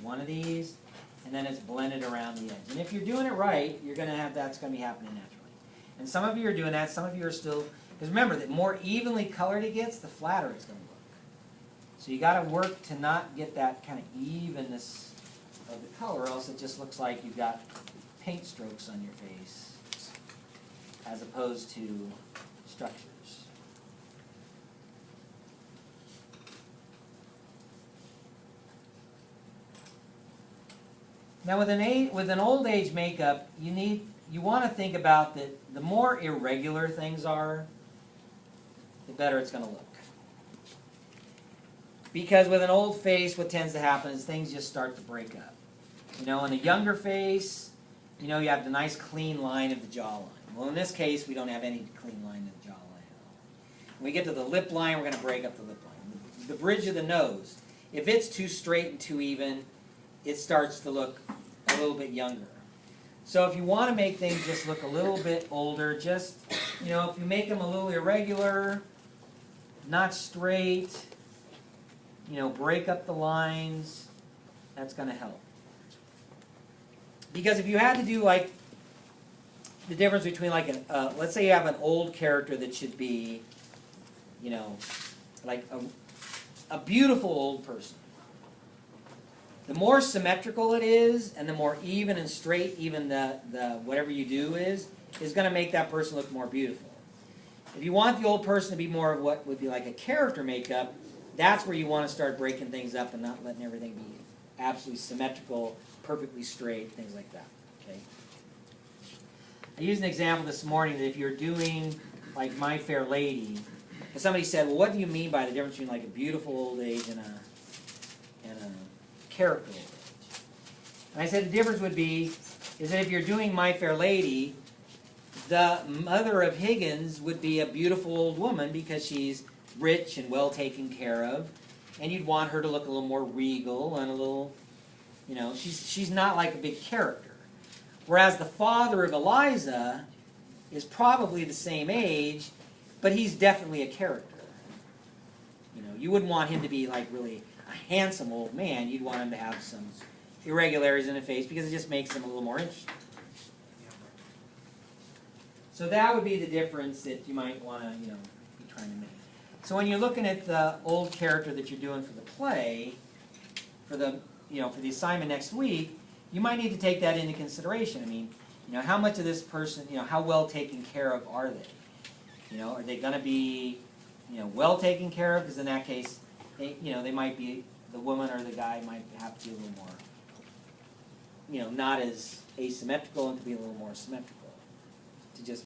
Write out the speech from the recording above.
one of these, and then it's blended around the edge. And if you're doing it right, you're going to have that's going to be happening naturally. And some of you are doing that, some of you are still, because remember, the more evenly colored it gets, the flatter it's going to look. So you got to work to not get that kind of evenness of the color, or else it just looks like you've got paint strokes on your face, as opposed to structures. Now with an old age makeup, you want to think about that the more irregular things are, the better it's going to look. Because with an old face, what tends to happen is things just start to break up. You know, in a younger face, you know, you have the nice clean line of the jawline. Well, in this case, we don't have any clean line of the jawline at all. When we get to the lip line, we're going to break up the lip line. The bridge of the nose, if it's too straight and too even, it starts to look a little bit younger. So if you want to make things just look a little bit older, just, you know, if you make them a little irregular, not straight, you know, break up the lines, that's going to help. Because if you had to do like the difference between like let's say you have an old character that should be, you know, like a beautiful old person. The more symmetrical it is, and the more even and straight even the whatever you do is going to make that person look more beautiful. If you want the old person to be more of what would be like a character makeup, that's where you want to start breaking things up and not letting everything be absolutely symmetrical, perfectly straight, things like that. Okay. I used an example this morning that if you're doing like My Fair Lady, and somebody said, well, what do you mean by the difference between like a beautiful old age and a character old age? And I said the difference would be is that if you're doing My Fair Lady, the mother of Higgins would be a beautiful old woman because she's rich and well taken care of, and you'd want her to look a little more regal and a little, you know, she's not like a big character. Whereas the father of Eliza is probably the same age, but he's definitely a character. You know, you wouldn't want him to be like really a handsome old man. You'd want him to have some irregularities in the face because it just makes him a little more interesting. So that would be the difference that you might want to, you know, be trying to make. So when you're looking at the old character that you're doing for the play, for the, you know, for the assignment next week, you might need to take that into consideration. I mean, you know, how much of this person, you know, how well taken care of are they? You know, are they going to be, you know, well taken care of? Because in that case, they, you know, they might be, the woman or the guy might have to be a little more, you know, not as asymmetrical and to be a little more symmetrical. To just